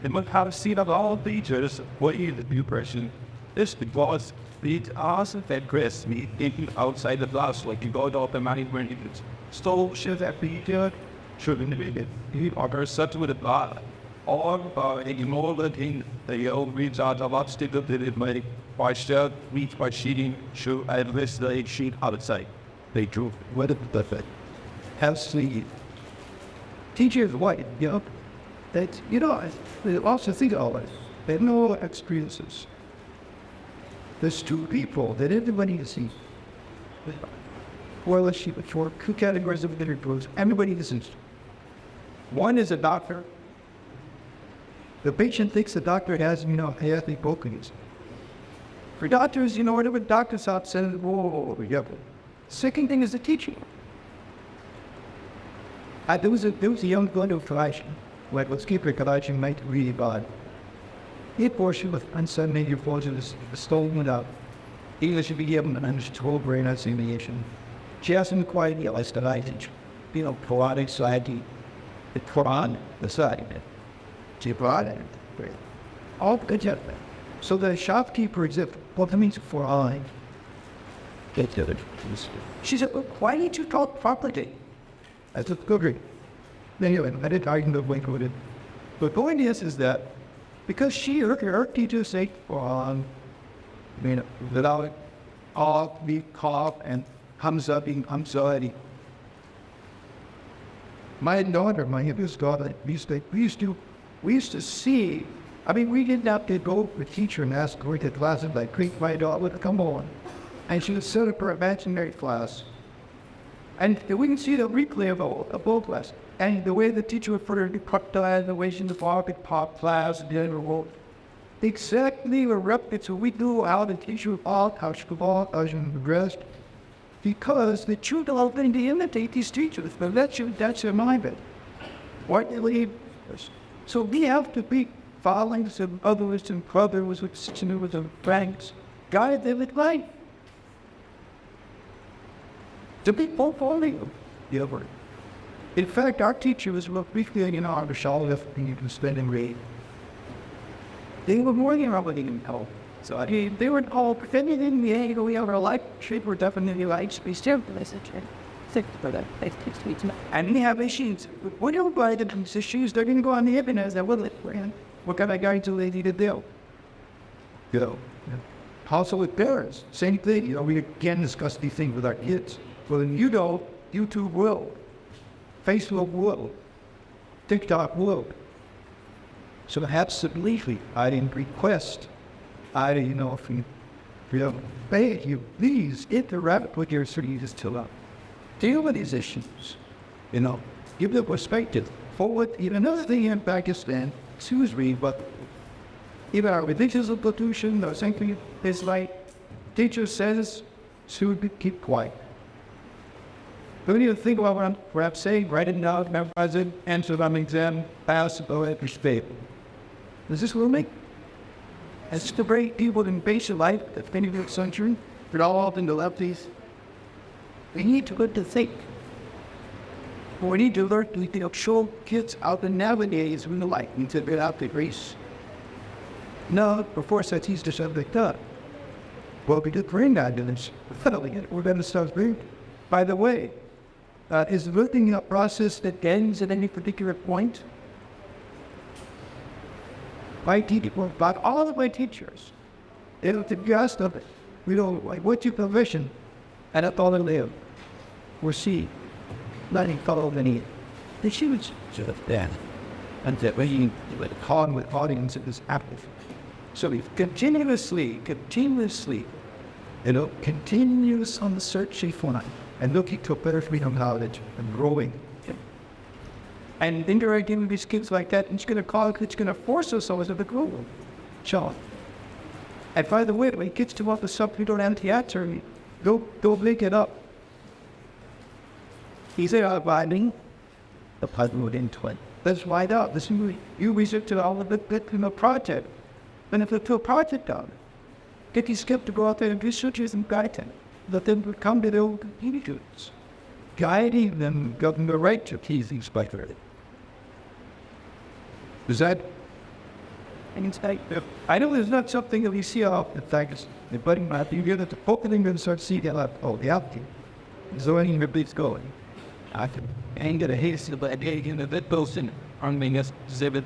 it must have seen of all teachers what is the new person. This because it also address me thinking outside the class like you go to the money when it's so should that be good? Shouldn't be it or such with a blood. Or ignore the thing the old reads out of obstacle that it may by shirt, reach by cheating, should address the sheet outside. They drew what if the has the teachers white, that they also think all this. They have no experiences. There's two people that everybody can see. Well, let's see, for two categories of individuals, everybody listens. One is a doctor. The patient thinks the doctor has, ethnic brokenness. For doctors, whatever doctors out says, whoa, yeah. Second thing is the teaching. There was a young girl of Kalash, who was keeping Kalash might really bad. He portion with uncertainty your fortune is stolen out. English should be given an understood brain assimilation. She has him quite realized that I teach. Poetic society, the Quran, the side. She brought it. All good gentlemen. So the shopkeeper is what that means for I. She said, well, why did you talk properly? I said, good read. Anyway, I didn't argue the way with it. But the point is that because her teacher said, without all the cough and Hamza being anxiety. My daughter, my youngest daughter, we used to see, we didn't have to go to the teacher and ask her to class and like, creep my daughter would come on. And she would set up her imaginary class. And we can see the replay of both classes. And the way the teacher would put her in the way she in the pocket, pop class, and then wrote exactly a replica. So we knew how the teacher would walk, how she could walk, how she would dress. Because the children are going to imitate these teachers, but that's their mindset. Why do they leave us? So we have to be following some others and brothers with some ranks, guide them at life. To be following the other. In fact, our teacher was briefly on the shawl if you can spend and read. They were more than obligated help. So they were all pretending in the angle we have our life shape were definitely like space message. And we have issues. We don't buy these issues, they're gonna go on the internet as they will it. What kind of guys do they need to do? Also with parents, same thing. We again discuss these things with our kids. Well, YouTube will. Facebook will. TikTok will. So absolutely, I didn't request. If you beg you, please interact with your students till up. Deal with these issues. Give them perspective. Forward, another thing in Pakistan, excuse me, but even our religious institution or something is like, teacher says, student keep quiet. But when you think about what I'm perhaps saying, write it down, memorize it, answer it on the exam, pass, go ahead, respect. Does this will make? As to break people in basic life, the 21st century, but all in the lefties, we need to learn to think. We need to learn to show kids how to navigate through the life and to get out the grace. No, before such easy to something done. Well, we did bring that in this. We're going to start reading. By the way, is learning a process that ends at any particular point? My teacher, but all of my teachers, they don't suggest of it. We don't like what you provision, and that's all they live. We're see, letting follow the need. The shoes just then, and that way you with con with audience is active. So we continuously, continuous on the search for it, and looking to a better freedom knowledge and growing. And interacting with these kids like that, it's going to force us always to grow. So, and by the way, when kids come up with something we don't have the answer, don't make it up. He's abiding the puzzle into it. Let's find out. Listen, you research all of it in the project. And if the project done, get these kids to go out there and researchers and guide them. Let them come to their own conclusions. Guiding them, giving the right to tease these better. Is that? I know there's not something that we see often. In fact, the budding math, you get it to opening and start seeing it like, oh, the outcome. So any repeats going. I can ain't get a haste but in the bit person on me as exhibit.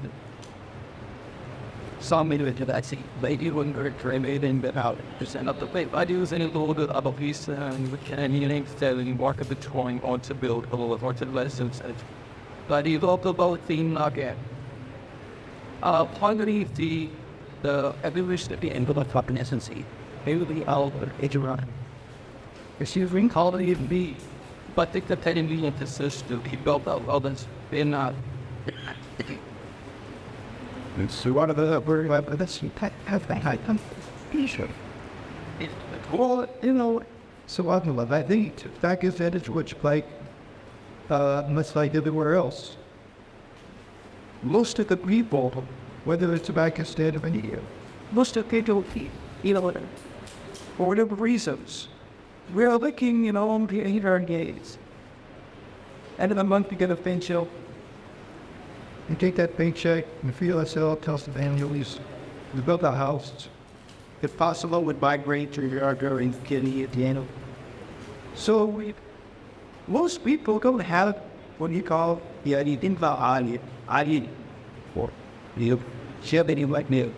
Some made it to that scene. Lady wouldn't hurt try made in bit out. To send up the way. I do any little bit of a piece and we can any selling work of the drawing on to build a little of the lessons. But he loved about theme again. Finally, the evolution of the envelope of essence, maybe the outward edge around. Excuse me, call it be, but the technically emphasis to be built out others in So one of the very That's have that high t-shirt. Well, you know, so I think that is that is which like much like everywhere else. Most of the people, whether it's Pakistan or India, most of the people, for whatever reasons, we're looking, to our gaze. End of the month, you get a paycheck. You take that paycheck and feel yourself, tell the families, we built our house. If possible, would migrate to your during kitty at the end. So most people don't have what you call the ID, or you share any like me.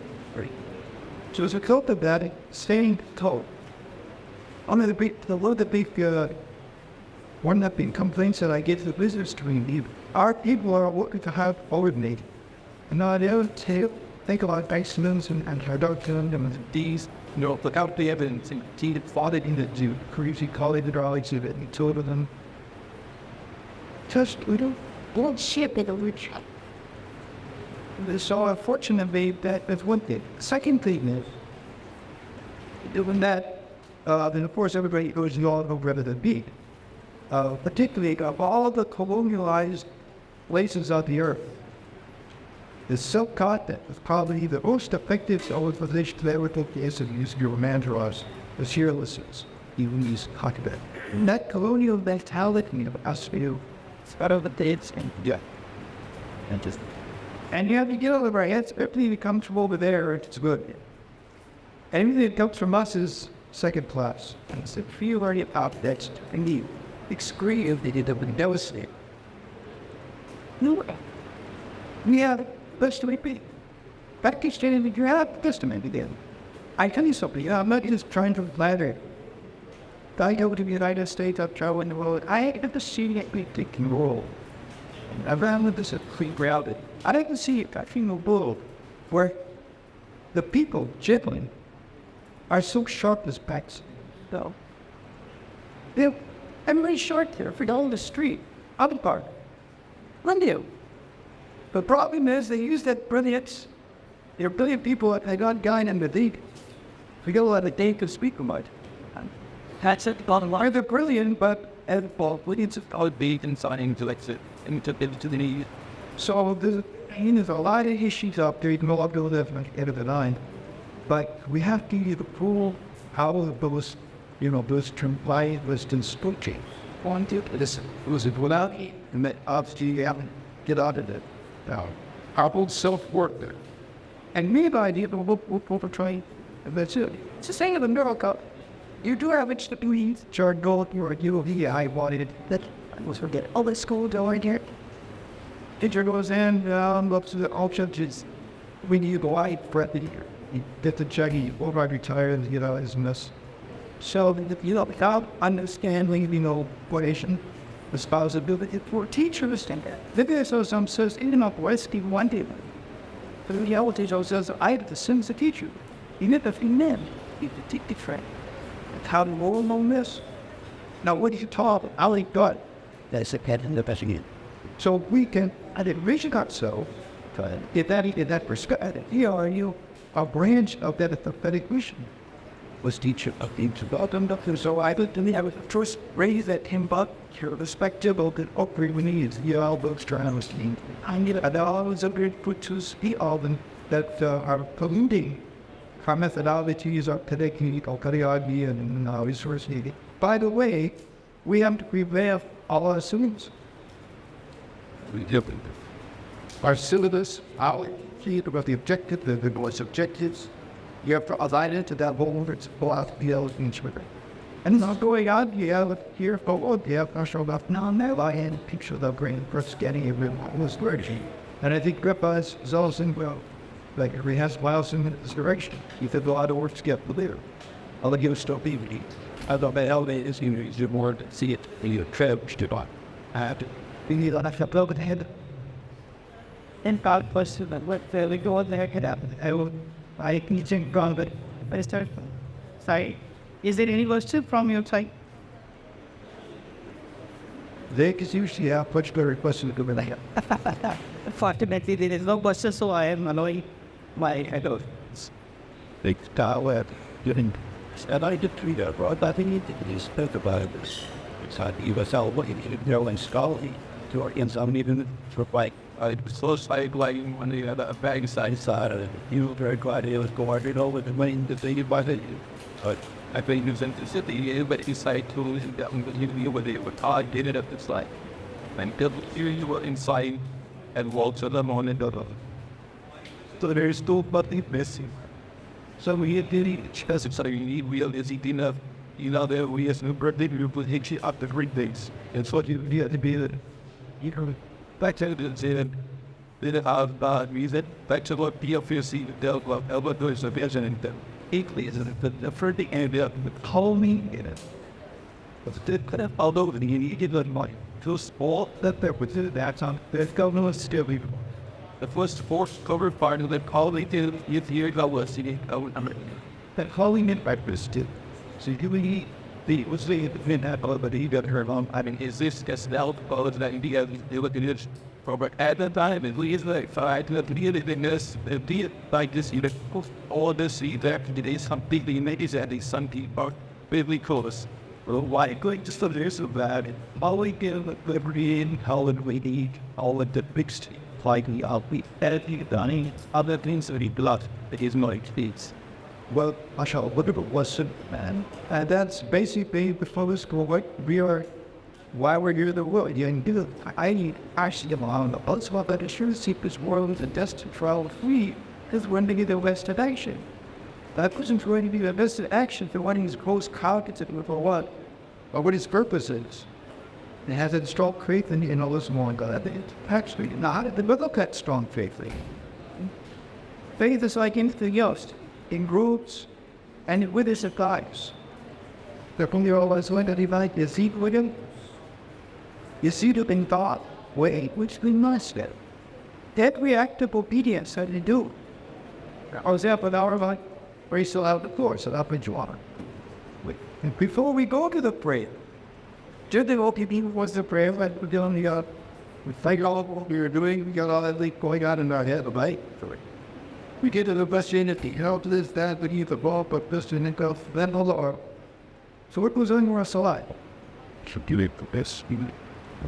So as a result of that, staying told. One of the big one of the big complaints that I get to the business community, our people are looking to have coordinated. And now they don't think about basements and introduction and these, look out the evidence and see it fought in the zoo, crazy college hydraulics of it and two of them. Just, we don't ship it over each other. So unfortunately, that's one thing. The second thing is, doing that, then of course everybody goes all over the beat. Particularly of all the colonialized places of the earth, the silk continent was probably the most effective civilization that ever took place in these Mandaras, the fearlessness, even these continent. And that colonial mentality of us, it's out of the dates and yeah. And you have to get over our heads, everything that comes from over there, it's good. Anything that comes from us is second class. And it's a feel already about that, and you excrete they did it devastating. No, we have best to be. Pakistan, you have testament again. I tell you something, I'm not just trying to flatter. I go to the United States, I've traveled in the world, I have to see it be taking role. I've ran with this free grounded. I didn't see it, I feel a world where the people, generally, are so sharp as backs. So, everybody's short there for down the street, out the park. One do. The problem is they use that brilliance. There are brilliant people that I got guy in the league. We get a lot of day to speak about. That's it, bottom line. They're brilliant, but at fault, brilliance is called big and signing to exit and to the need. So there's a lot of issues up there, you can all go there from the end of the line. But we have to either pull how those, those compliant listings spooky. One, two, listen, was it without it? And that obviously you have to get out of it. Our old self-work there. And me, the idea of we'll try, and that's it. It's the same with America. You do have it to be charcoal or UV. I wanted that. I was forget all the school door here. Teacher goes in, looks at the all judges. We need to white breath in here. You get the juggy, over retired, you know, is miss. So, without understanding, relation, responsibility for teachers, and the some says, in the West, he wanted. The reality says, I have the same as a teacher. You need to be men, you need to teach friend. How to roll on this? Now, what do you talk? I like God. That's the cat in the best again. So we can, and it really got so, if that perspective, here are you, a branch of that prophetic mission was teacher of the bottom up. So I would I was first raised at him, but your perspective of the upbringing needs, your elbows trying to I need a dollars of good put to speak all them that are polluting our methodologies, our pedagogy, and our resource needed. By the way, we have to prevail all our students. Our syllabus, our key about the objective, the voice objectives, you have to align it to that whole philosophy and with it. And not going on, you have here forward, you have to show up now and now, I had a picture of the brain first getting it was working. And I think Grandpa is also well, like he has miles in this direction. You said a lot of work to get there. I'll give us still be. I thought that elevators, you more to see it, you travel to buy. I have to. We need to have to head. And God bless you, but what they go there, get out. I can think God, but I start. Sorry. Is there any question from your side? They can usually have much better question to me. Fortunately, there is no question, so I am annoying my head of the tower. And I did treat her, right? I think he spoke about this. It's hard to give us all what you know in scholarly to our inside, even for like. I was so excited when they had a bag side of it. You were very glad it was going over the main to think about it. But I think it was in the city, but he said to us that you knew what they were tied, did it up the slide. And people you were inside and walked to them on another. So there's still nothing missing. So we did it just so you need real is it enough. You know that we as new birthday people hit you up the great things. It's what you need to be that you know. Back to the didn't have music. Back to what PFC dealt with Elba's vision and the equally is the first thing ended up with calming in it. But it could have all over the needed the money. Too small that there was that on the government still even. The first force covered part of the calling to youth year was sitting out that calling it breakfast too. So you really was the that but he got her on. I mean, is this just now because that idea they look at it from at the time and we is like five to the in this like this you know all this see that it is something they make is that some people really close. Well, why going just so there's about it. All we give the liberty in how we need all of the mixed like the we editing done other things that he blood that is my experience. Well, mashallah, whatever was it, man. And that's basically before the school work, we are why we're here in the world. I need actually along the bus while that sure see this world is a destined trial free is when to get the vested action. That wasn't going to be the vested action for what his gross cognitive for what? Or what his purpose is. It has a strong faith in all this more God. It's actually not look at strong faith. Faith is like anything else. In groups and with his lives. Therefore, you're always going to divide your seed with him. You see it in thought, way, which we must have. That reactive obedience that they do. For example, our life, we still have the floor, so up in water. And before we go to the prayer, just the OPP was the prayer that we're doing we think all of what we were doing, we got all that leak going on in our head, right? We get to the question at the help this, that, we need the ball, but this and it goes, then the Lord. So what was on your side? So give it the best.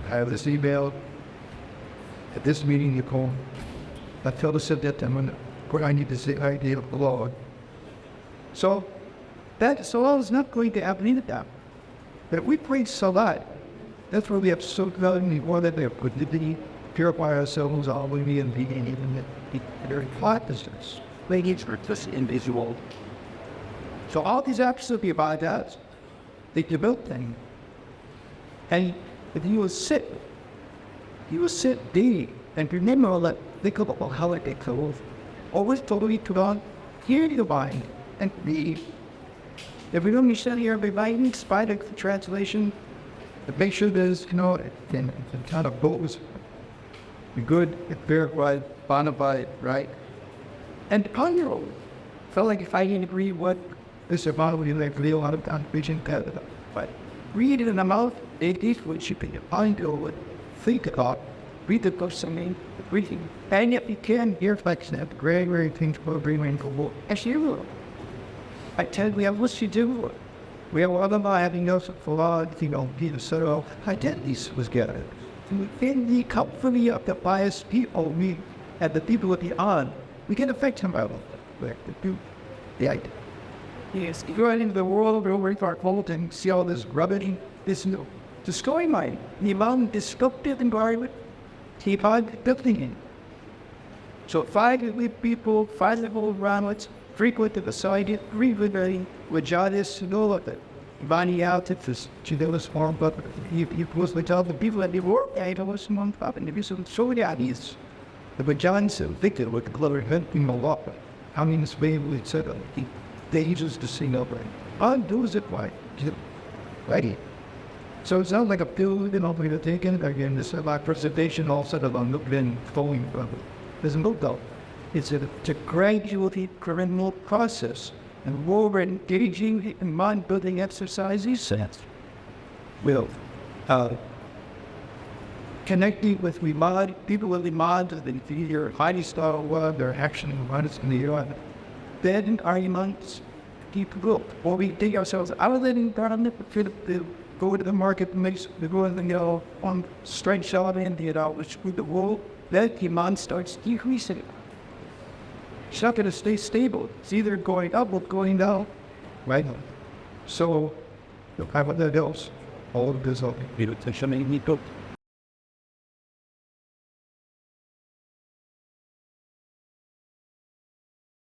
I have this email. At this meeting you call. I tell the subject them what I need to say idea of the Lord. So that Salah is not going to happen either time. But we pray Salah. That's where we have so many more that they have put the purify ourselves all we be and be in very hot distance. Ladies are just invisible. So all these absolutely about that, they develop things. And if you will sit daily and remember that think about how it goes. Always totally put on, hear the mind, and read. If we don't understand here by writing, in spite of the translation, to make sure there's, and kind of goes good, verified, bonafide, right? And on your own, felt like if I didn't agree what this about would like really a lot of contribution, but read it in the mouth, it is what you be on your own, think about, read the book, something, reading. And if you can, hear like that, very things will bring in for more. As you will. I tell you, we have what you do. We have other having no flawed, Peter sort of identities was gathered. Within the company of the biased people, we and the people beyond, we can affect them out of the idea. Yes, if you're into the world, we're over our clothes and see all this rubbish, this destroying mind, the amount of destructive environment, keep on building in. So find with people, find the whole environments, frequent the society, frequently with jihadists and all of it. Money out if this Chilean form, but you was with all the people that they were, I was one up and there was some jihadis. The Bajans victim with the clever hunting a lot. I mean, it's way we said he dangerous to see nobody. I'll do it why. Right. So it's not like a pill, we're to take it again. This is like presentation all set up on been flowing from it. There's no doubt. It's a gradually criminal process. And we're engaging in mind-building exercises. Will connecting with people with Imad, the either highly style one, their action in the year. Then arguments keep going. Or we dig ourselves out of letting down the go to the marketplace, we go on straight shot and which with the wool, then demand starts decreasing. It's not going to stay stable. It's either going up or going down. Right? So, I want that else. All of this,